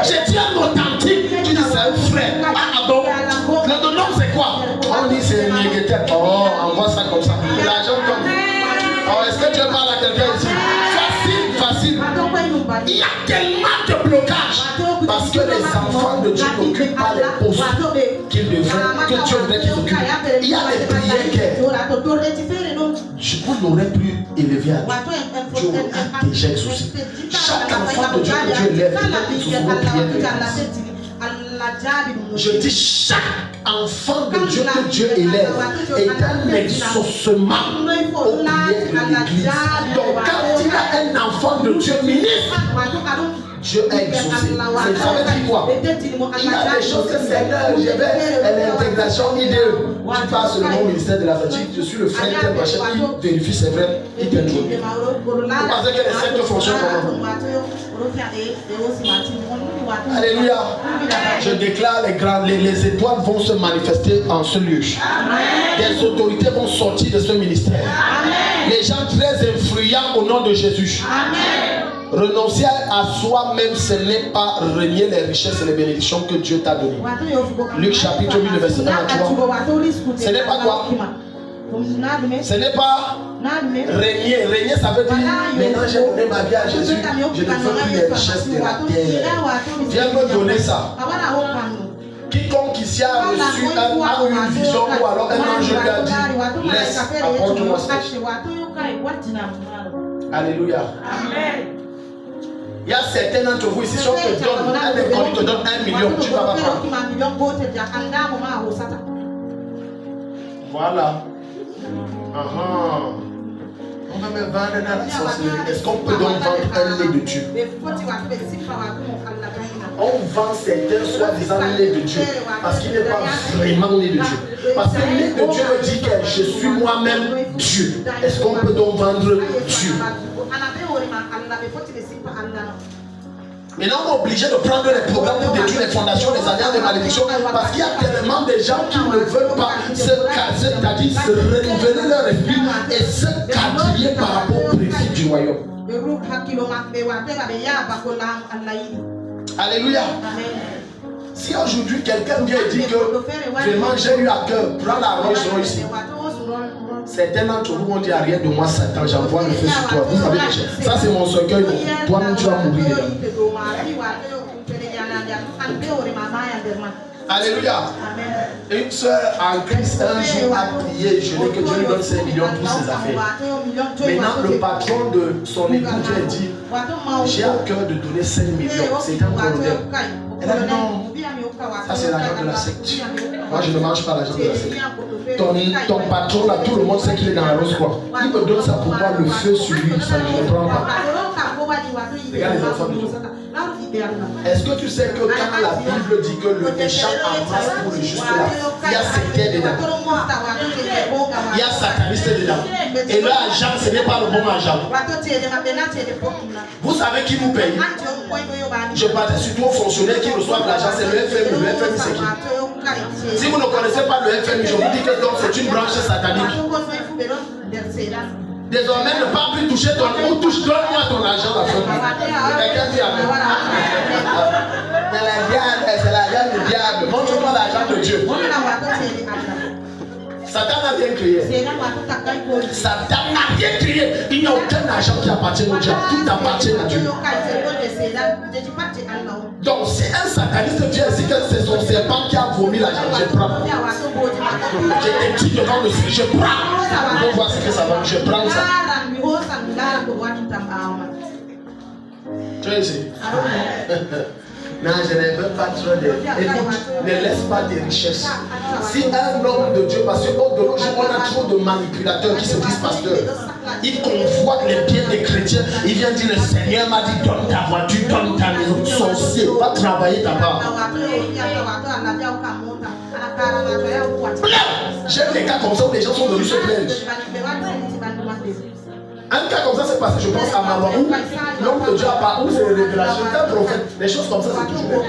J'ai dit un authentique, tu dis c'est un frère. Ah bon? Le nom c'est quoi? On dit c'est un négateur. Oh, on voit ça comme ça. L'argent comme. Oh, est-ce que Dieu parle à quelqu'un ici? Facile. Il y a tellement de blocages. Parce que les enfants de Dieu n'occupent pas les postes qu'ils devraient, que Dieu voudrait qu'ils occupent. Il y a des prières que vous n'aurez plus élevé à Dieu. Dieu a déjà exaucé. Chaque enfant de Dieu que Dieu élève, il faut prier de l'église. Je dis chaque enfant de Dieu que Dieu élève est un exaucement au prières de l'église. Donc quand il y a un enfant de Dieu ministre, Dieu a exaucé. Ça veut dire quoi? Il y a des choses que Seigneur, je vais l'intégration IDE. Tu passes le nom au ministère de la fatigue. Je suis le frère tel machin. Il vérifie, c'est vrai. Il t'introduit. Vous pensez que les sectes fonctionnent comment? Alléluia. Je déclare les étoiles vont se manifester en ce lieu. Des autorités vont sortir de ce ministère. Les gens très influents au nom de Jésus. Renoncer à soi-même, ce n'est pas renier les richesses et les bénédictions que Dieu t'a données. Luc chapitre 8, verset 1 à 3. Ce n'est pas quoi? Ce n'est pas Régner, régner, ça veut dire maintenant j'ai donné ma vie à Jésus, je ne veux plus les richesses de la terre. Viens me donner ça. Quiconque ici a reçu une vision ou alors un ange lui a dit laisse, apporte-moi ça. Alléluia. Amen. Il y a certains d'entre vous ici, si on te donne, un inconnu te donne 1 million, tu ne vas pas prendre. Voilà. On va me vendre dans la sorcellerie. Est-ce qu'on peut donc vendre un lait de Dieu? On vend certains soi-disant lait de Dieu parce qu'il n'est pas vraiment lait de Dieu. Parce que le lait de Dieu veut dire que je suis moi-même Dieu. Est-ce qu'on peut donc vendre Dieu? Maintenant, on est obligé de prendre les programmes pour détruire les fondations des alliances de malédiction parce qu'il y a tellement de gens qui ne veulent pas se caser, c'est-à-dire se renouveler leur esprit et se quadriller par rapport au principe du royaume. Alléluia. Si aujourd'hui quelqu'un vient et dit que vraiment j'ai eu à cœur, prends la Rolls Royce. Certains d'entre vous vont dire rien de moi, Satan, j'envoie le feu sur toi. Vous savez, ça c'est mon cercueil, toi-même tu vas mourir dedans. Alléluia. Une soeur en Christ un jour a prié, je dis que Dieu lui donne 5 millions pour ses affaires. Maintenant, le patron de son époux lui a dit, j'ai à cœur de donner 5 millions. C'est un colonel. Elle a dit non, ça c'est l'argent de la secte. Moi je ne mange pas l'argent de la secte. Ton patron là, tout le monde sait qu'il est dans la rose quoi. Il me donne ça pour voir le feu sur lui, ça ne me prend pas. Regarde les enfants de Dieu. Est-ce que tu sais que quand la Bible dit que le méchant amasse pour le juste là, il y a sectaire dedans, il y a sataniste dedans, et l'argent ce n'est pas le bon argent. Vous savez qui nous paye? Je parlais surtout aux fonctionnaires qui reçoivent l'argent, c'est le FMI. Le FMI c'est qui? Si vous ne connaissez pas le FMI, je vous dis que donc c'est une branche satanique. Désormais, ne pas plus toucher ton ou touche, donne-moi ton argent la fin. Quelqu'un dit amen. C'est l'argent du diable. Montre-moi l'argent de Dieu. Satan n'a rien créé. Satan n'a rien créé. Il n'y a aucun argent qui appartient au diable. Tout appartient à Dieu. Donc, c'est un sataniste qui vient ici que c'est son serpent qui a vomi l'argent. Je prends. J'ai dit devant le ciel, je prends. On voit ce que ça va. Je prends ça. Tu es ici? Non, je ne veux pas trop de... Écoute, ne laisse pas tes richesses. Si un homme de Dieu, parce qu'au de nos jours, on a trop de manipulateurs qui se disent pasteurs. Ils convoitent les biens des chrétiens. Ils viennent dire, le Seigneur m'a dit, donne ta voiture, donne ta maison. Sorcier, va travailler ta-bas. J'aime les cas comme ça où les gens sont venus se plaindre. Un cas comme ça s'est passé, je pense, à Maroua, où l'homme de Dieu a parlé, où c'est une révélation, un prophète. Les choses comme ça, c'est toujours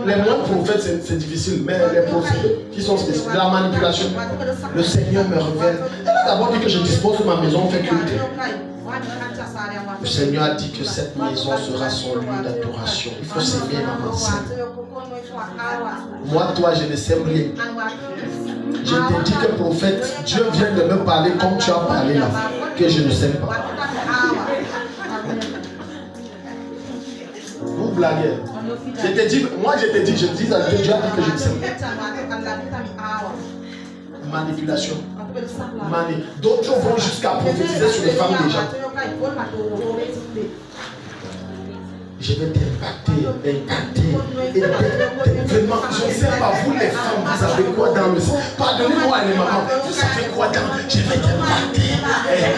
les moindres prophètes, c'est difficile, mais les prophètes qui sont spécifiques, la manipulation, le Seigneur me révèle. Elle a d'abord dit que je dispose de ma maison, on fait culte. Le Seigneur a dit que cette maison sera son lieu d'adoration. Il faut s'aimer, maman. Moi, toi, je ne sème rien. Je te dis que prophète, Dieu vient de me parler comme tu as parlé là, que je ne sème pas. Vous blaguez. Je te dis, moi je te dis, je dis à Dieu, Dieu a dit que je ne sème pas. Manipulation. D'autres vont jusqu'à prophétiser sur les femmes des gens. Je vais t'impacter. Et vraiment, je ne sais pas, vous les femmes, vous savez quoi dans le sang? Pardonnez-moi les mamans, vous savez quoi dans? Je vais t'impacter.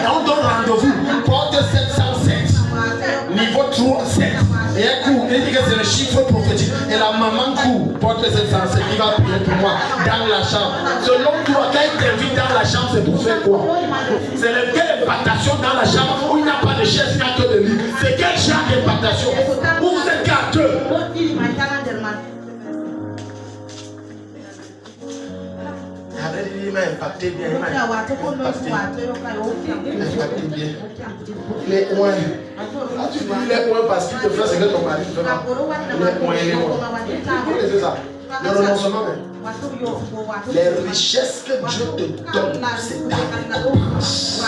On donne rendez-vous, porte 707, niveau 3, 7. Et un coup, il dit que c'est le chiffre prophétique. Et la maman court, porte 707, il va prier pour moi dans la chambre. Selon toi, quand il t'invite dans la chambre, c'est pour faire quoi? C'est quelle impactation dans la chambre où il n'y a pas de chaise, il n'y a que de lit? C'est quel genre d'impactation? Où vous êtes gâteux? Il m'a impacté bien. Il m'a impacté bien. Les oins. Quand tu dis les oins parce qu'il te fait ce que ton mari ne fait pas. Les oins. Vous connaissez ça? Le renoncement même. Les richesses que Dieu te donne, c'est ta récompense.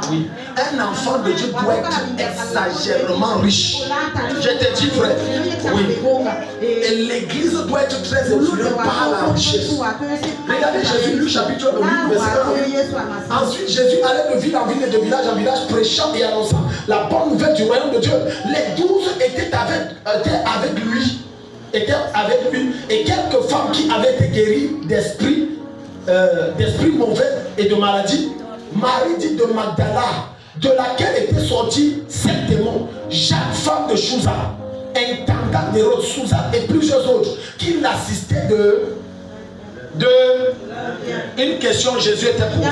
Oui. Un enfant de Dieu doit être exagérément riche. Je te dis, frère. Oui. Et l'église doit être très influente par la richesse. Regardez Jésus, Luc chapitre 8, verset 1. Ensuite, Jésus allait de ville en ville et de village en village, prêchant et annonçant la bonne nouvelle du royaume de Dieu. Les 12 étaient avec lui. Et quelques femmes qui avaient été guéries d'esprits mauvais et de maladies. Marie dit de Magdala, de laquelle étaient sortis 7 démons. Jacques, femme de Chouza, intendant d'Hérode Souza et plusieurs autres qui l'assistaient de une question. Jésus était pauvre.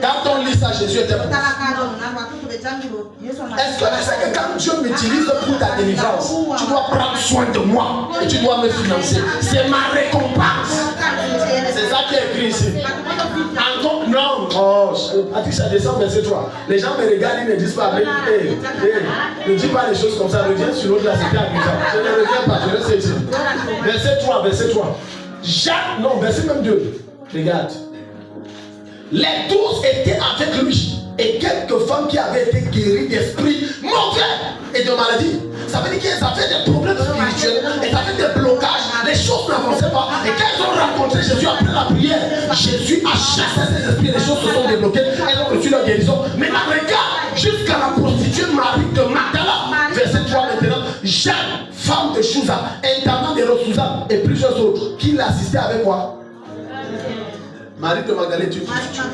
Quand on lit ça, Jésus était pauvre. Est-ce que tu sais que quand Dieu m'utilise pour ta délivrance, tu dois prendre soin de moi et tu dois me financer? C'est ma récompense. C'est ça qui est écrit ici. Encore, non. Oh, Patricia, descend verset 3. Les gens me regardent, ils ne disent pas, ne dis pas les choses comme ça. Reviens sur l'autre, là, c'était amusant. Je ne reviens pas, je reste ici. Verset 3. Jacques, non, verset même 2. Regarde. Les 12 étaient avec lui. Et quelques femmes qui avaient été guéries d'esprits mauvais et de maladies. Ça veut dire qu'elles avaient des problèmes spirituels, elles avaient des blocages, les choses n'avançaient pas. Et quand elles ont rencontré Jésus après la prière, Jésus a chassé ces esprits, les choses se sont débloquées, elles ont reçu leur guérison. Maintenant, regarde, jusqu'à la prostituée Marie de Magdala, verset 3 maintenant, Jacques, femme de Chouza, intendant de Souza et plusieurs autres, qui l'assistaient avec quoi? Marie de Magdala est une prostituée.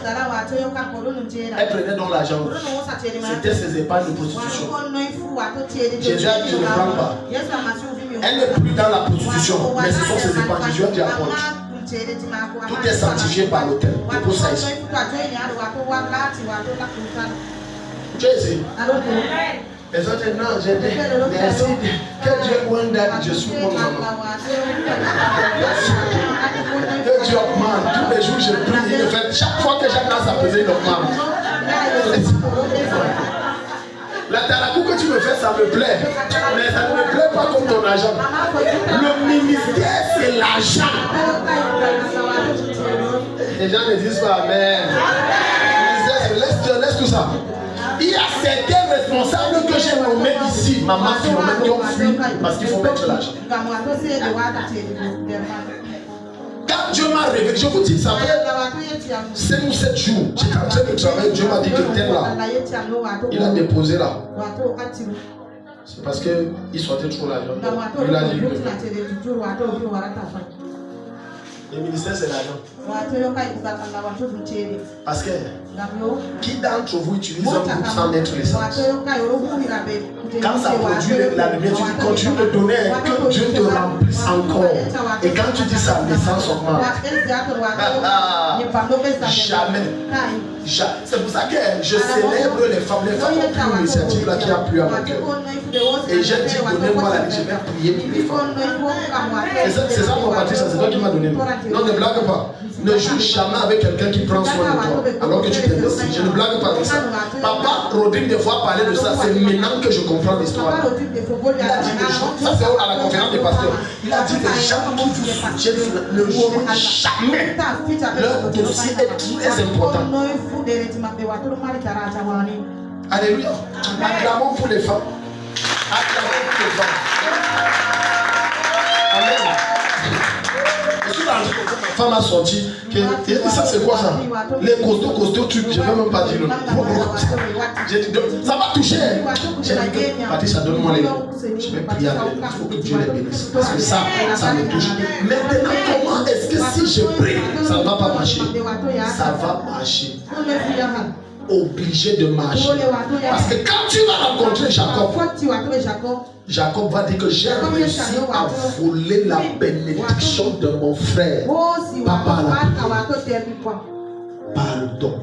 Elle prenait donc l'argent. C'était ses épargnes de prostitution. Jésus a dit, je ne prends pas. Elle n'est plus dans la prostitution, mais ce sont ses épargnes. Jésus a dit, apporte. Tout est sanctifié par l'autel. Dépose ça ici. Tu es ici. Les autres disent, non, j'ai dit, merci. Que Dieu augmente, je suis pour maman. Que Dieu augmente. Tous les jours, je prie. Il fait, chaque fois que j'annonce à peser, il augmente. La tarakou que tu me fais, ça me plaît. Mais ça ne me plaît pas comme ton argent. Le ministère, c'est l'argent. Les gens ne disent pas amen. Laisse tout ça. Il y a certains responsables que j'ai nommés ici, maman Philomène, qui ont fui parce qu'il faut mettre l'argent. Quand Dieu m'a révélé, je vous dis, ça fait 5 ou 7 jours, j'étais en train de travailler, Dieu m'a dit que tel là, il a déposé là. C'est parce qu'il sortait trop l'argent. Il a dit, le ministère, c'est l'argent. Parce que qui d'entre vous utilise un groupe sans mettre l'essence? Quand ça produit la lumière, tu dis continue de donner, que Dieu te remplisse encore. Et quand tu dis ça, l'essence augmente. Jamais. C'est pour ça que je célèbre les femmes. Les femmes ont pris une initiative là qui a plu à mon cœur. Et j'ai dit, donnez-moi la vie, je vais prier pour les femmes. C'est ça mon Patricia, c'est toi qui m'as donné. Non, ne blague pas. Ne joue jamais avec quelqu'un qui prend soin de toi alors que tu t'investis. Je ne blague pas avec ça. Papa Rodrigue des fois parlait de ça. C'est maintenant que je comprends l'histoire. Il a dit les gens, ça c'est à la conférence des pasteurs. Il a dit les gens qui vous soutiennent ne jouent jamais. Leur dossier est très important. Alléluia. Acclamons pour les femmes. Acclamons pour les femmes. Amen. Ma femme a sorti. Ça c'est quoi ça? Les costauds trucs, je ne vais même pas dire le nom. J'ai dit, ça va toucher. J'ai dit que Patricia, donne-moi les noms. Je vais prier avec elle. Il faut que Dieu les bénisse. Parce que ça me touche. Maintenant, comment est-ce que si je prie, ça ne va pas marcher? Ça va marcher. Obligé de marcher. Parce que quand tu vas rencontrer Jacob va dire que j'ai réussi à voler la bénédiction de mon frère. Papa pardon.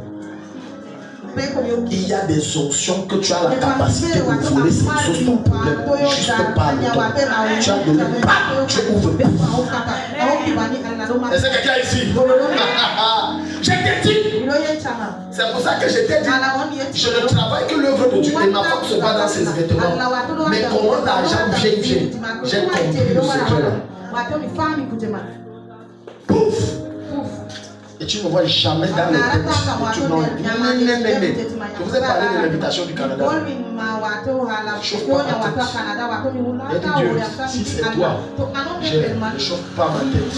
Il y a des options que tu as la capacité de voler, c'est chose ton problème. Juste pardon. Tu as donné pas, tu ouvres. Est-ce que quelqu'un ici? Je t'ai dit. C'est pour ça que je t'ai dit. Je ne travaille que l'œuvre de Dieu et ma femme se bat dans ses vêtements. Mais comment l'argent vient? J'ai compris le secret là. Pouf. Et tu ne vois jamais dans les têtes. Et tu n'en Je vous ai parlé de l'invitation du Canada. Chauffe pas ma tête. Et Dieu, si c'est toi, je ne chauffe pas ma tête.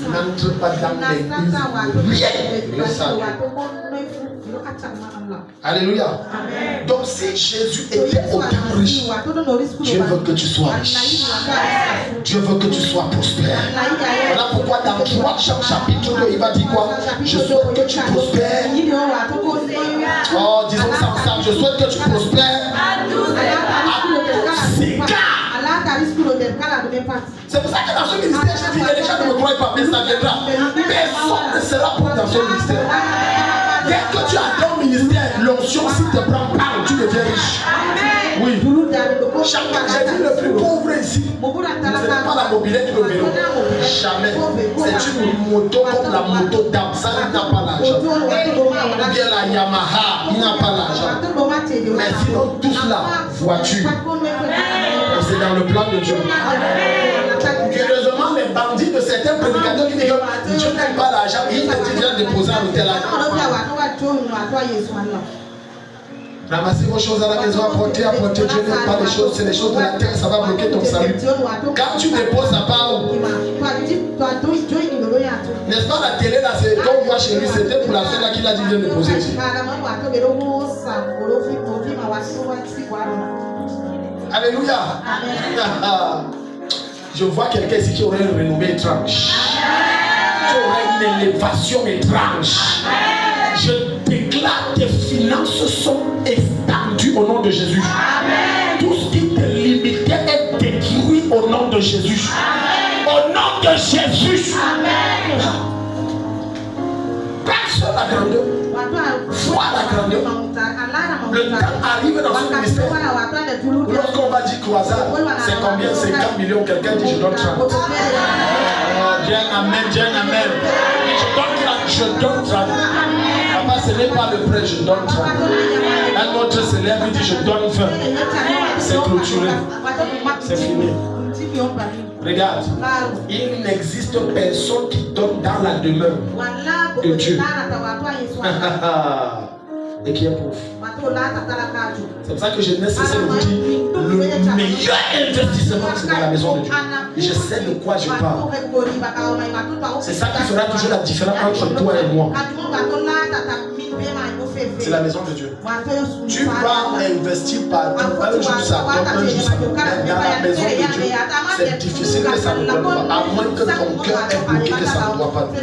N'entre pas dans les rien. Le salut. Alléluia. Amen. Donc si Jésus était autant riche, Dieu veut que tu sois riche. Dieu veut que tu sois prospère. Voilà pourquoi dans 3 Jean chapitre 2, il va dire quoi? Je souhaite que tu prospères. Oh, disons ça ensemble. Je souhaite que tu prospères. C'est pour ça que dans ce ministère, je dis les gens ne me croient pas, mais ça viendra. Personne ne sera pour dans ce ministère. Dès que tu as ton ministère, l'onction, si te prend part, tu deviens riche. Oui. Chacun, j'ai dit le plus pauvre ici. Ce n'est pas la mobilette du vélo. Jamais. C'est une moto comme la moto d'âme. Ça, il n'a pas l'argent. Ou bien la Yamaha, il n'a pas l'argent. Mais sinon, tout cela, voiture. C'est dans le plan de Dieu. Curieusement, les bandits de certains prédicateurs qui disent que Dieu n'aime pas l'argent, ils te disent viens déposer à l'hôtel. Ramassez vos choses à la maison, apportez. Dieu n'aime pas les choses, c'est les choses de la terre, ça va bloquer ton salut. Quand tu déposes à part, n'est-ce pas la télé là, c'est comme on voit chez lui, c'était pour la seule là qu'il a dit viens déposer ici. Alléluia. Je vois quelqu'un ici qui aurait une renommée étrange. Qui aurait une élévation étrange. Je déclare tes finances sont étendues au nom de Jésus. Tout ce qui te limitait est détruit au nom de Jésus. Au nom de Jésus. Personne n'a grandeur. Vois la grandeur. Le temps arrive dans ce ministère. Lorsqu'on va dire croisade, c'est combien? 50 millions. Quelqu'un dit je donne 30. Dieu amen, Dieu amen. Je donne 30. Papa, ce n'est pas le prêt, je donne 30. Un autre s'élève et dit je donne 20. C'est clôturé. C'est fini. Regarde, il n'existe personne qui donne dans la demeure de Dieu et qui est pauvre. C'est pour ça que je n'ai cessé de vous dire le meilleur investissement c'est dans la maison de Dieu. Et je sais de quoi je parle. C'est ça qui fera toujours la différence entre toi et moi. C'est la maison de Dieu. Tu vas investir partout. Un jour ça donne, un jour ça donne. Mais dans la maison de Dieu, c'est difficile que ça ne donne pas. À moins que ton cœur est bloqué que ça ne doit pas donner.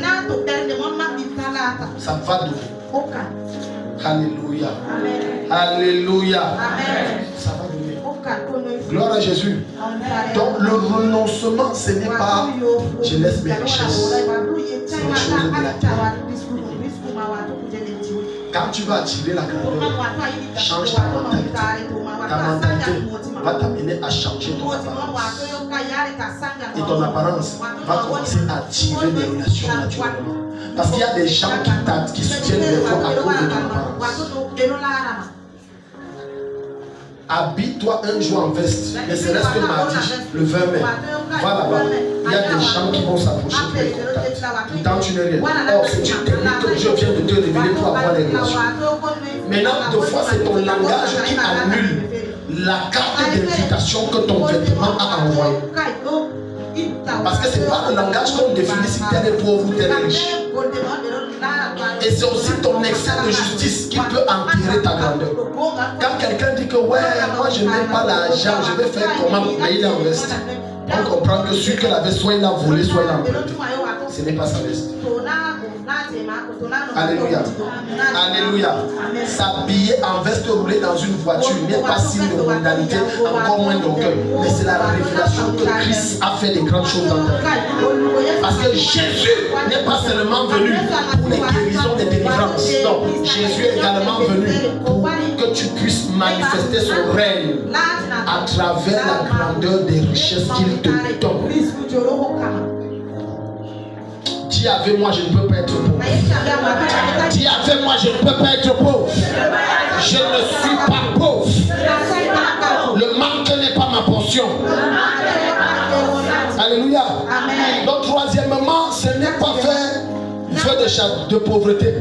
Ça va donner. Alléluia. Amen. Alléluia. Amen. Ça va donner. Gloire à Jésus. Donc le renoncement, ce n'est pas je laisse mes richesses. C'est une chose de la terre. Quand tu vas attirer la grandeur, change ta mentalité. Ta mentalité va t'amener à changer ton apparence. Et ton apparence va commencer à attirer des relations naturellement. Parce qu'il y a des gens qui soutiennent les voix à cause de ton apparence. Habille-toi un jour en veste, ne serait-ce que mardi, le 20 mai. Va là-bas. Il y a des gens qui vont s'approcher de tes contacts. Pourtant, tu n'es rien. Or, c'est une technique que Dieu vient de te révéler pour avoir des relations. Maintenant, deux fois, c'est ton langage qui annule la carte d'invitation que ton vêtement a envoyée. Parce que ce n'est pas le langage qu'on définit si tu es pauvre ou tu es riche. Et c'est aussi ton excès de justice qui peut enterrer ta grandeur. Quand quelqu'un dit que ouais, moi je n'ai pas l'argent, je vais faire comment, mais il est en veste. On comprend que celui qui l'avait, soit il a volé, soit il a emprunté. Ce n'est pas sa veste. Alléluia. Alléluia. S'habiller en veste roulée dans une voiture n'est pas signe de mondanité, encore moins d'orgueil. Mais c'est la révélation que Christ a fait des grandes choses dans ta vie. Parce que Jésus n'est pas seulement venu pour les guérisons des délivrances. Non, Jésus est également venu pour que tu puisses manifester son règne à travers la grandeur des richesses qu'il te donne. Dis avec moi, je ne peux pas être pauvre. Dis avec moi, je ne peux pas être pauvre. Je ne suis pas pauvre. Le manque n'est pas ma portion. Alléluia. Donc troisièmement, ce Ce n'est pas faire vœu de pauvreté. Le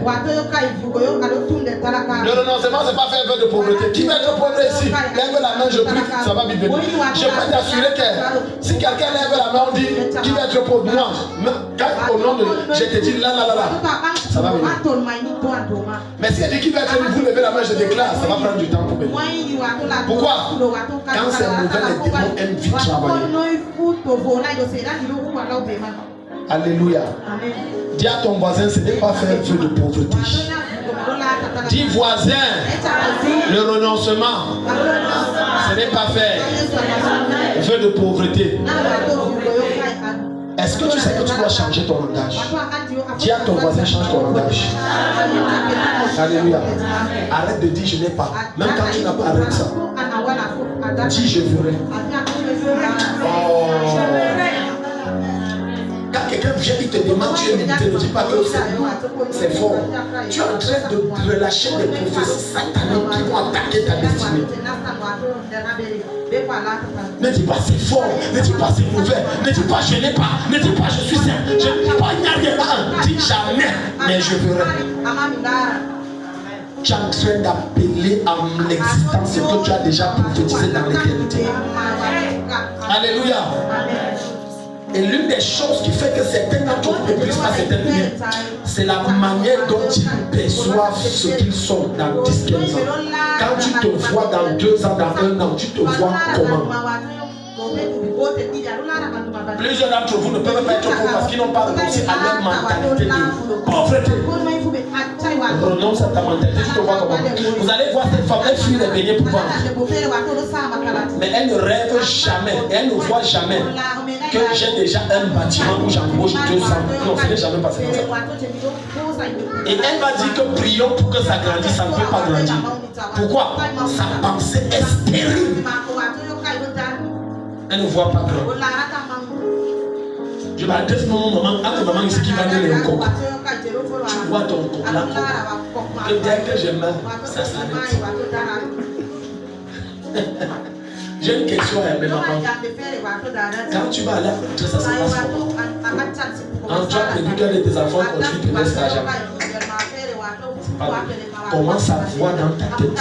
renoncement, c'est pas faire vœu de pauvreté. Qui va être pauvre ici? Lève la main, je prie, ça va bien. Je peux t'assurer que si quelqu'un lève la main, on dit qui va être pauvre? Moi, quand au nom de je te dis là, ça va venir. Mais si elle dit qui va être, vous levez la main, je déclare, ça va prendre du temps pour venir. Pourquoi? Quand c'est mauvais, les démons aiment vite travailler. Alléluia. Dis à ton voisin, ce n'est pas faire vœu de pauvreté. Dis voisin, le renoncement, ce n'est pas faire vœu de pauvreté. Est-ce que tu sais que tu dois changer ton langage? Dis à ton voisin, change ton langage. Alléluia. Arrête de dire je n'ai pas. Même quand tu n'as pas, arrête ça. Dis je ferai. Quand quelqu'un vient, il te demande, tu es limité, ne dis pas que c'est fort. Tu es en train de relâcher des prophéties sataniques qui vont attaquer ta destinée. Ne dis pas c'est fort, ne dis pas c'est mauvais, ne dis pas je n'ai pas, ne dis pas je suis sain, je ne dis pas il n'y a rien. Dis jamais, mais je ferai. Tu es en train d'appeler à l'existence ce que tu as déjà prophétisé dans l'éternité. Alléluia. Et l'une des choses qui fait que certains d'entre eux ne puissent pas certaines lumières, c'est la manière dont ils perçoivent ce qu'ils sont dans 10-15 ans. Quand tu te vois dans 2 ans, dans 1 an, tu te vois comment? Plusieurs d'entre vous ne peuvent pas être pauvres parce qu'ils n'ont pas renoncé à leur mentalité de pauvreté. Renonce à ta mentalité, tu te vois comment? Vous allez voir cette femme, elle fuit les beignets pour vendre. Mais elle ne rêve jamais, elle ne voit jamais que j'ai déjà un bâtiment où j'embauche 200. Non, ce n'est jamais passé comme ça. Et elle va dire que prions pour que ça grandisse, ça ne peut pas grandir. Pourquoi? Sa pensée est stérile. Elle ne voit pas grand. Je m'adresse à mon maman, à ta maman ici qui va donner le coco. Tu vois ton coco là. Que dès que je meurs, ça s'arrête. J'ai une question à mes mamans. Quand tu vas à la rentrée, ça se passe comment? En toi, tu dis que tes enfants continuent de rester l'argent. Commence à voir dans ta tête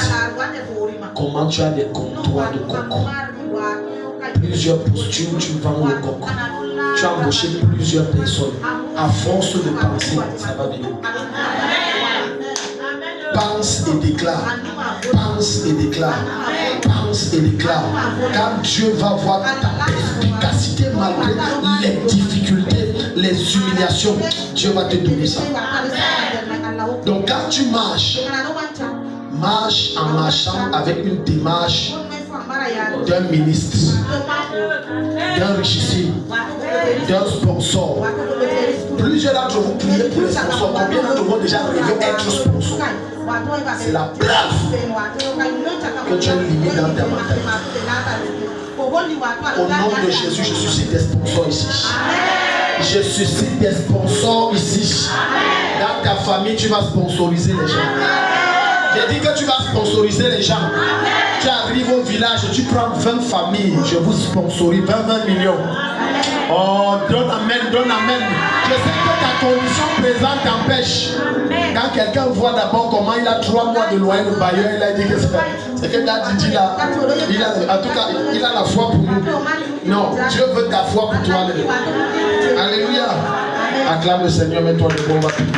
comment tu as des comptoirs de coco. Plusieurs postures, tu vends le coco. Tu as embauché plusieurs personnes. À force de penser, ça va venir. Pense et déclare. Pense et déclare. Pense et déclare. Quand Dieu va voir ta perspicacité malgré les difficultés, les humiliations, Dieu va te donner ça. Donc quand tu marches, marche en marchant avec une démarche d'un ministre, d'un richissime, d'un sponsor. Plusieurs d'entre vous priez pour les sponsors. Combien d'entre vous ont déjà rêvé être sponsor? C'est la preuve que tu as une limite dans ta mentalité. Au nom de Jésus, je suscite des sponsors ici. Je suscite des sponsors ici. Dans ta famille, tu vas sponsoriser les gens. J'ai dit que tu vas sponsoriser les gens. Tu arrives au village, tu prends 20 familles, je vous sponsorise 20 millions. Oh, donne amen, donne amen. Je sais que ta condition présente t'empêche. Quand quelqu'un voit d'abord comment il a 3 mois de loyer, le bailleur, il a dit que c'est que Daddy là, en tout cas, il a la foi pour nous. Non, Dieu veut ta foi pour toi. Alléluia. Acclame le Seigneur, mets-toi debout, on va prier.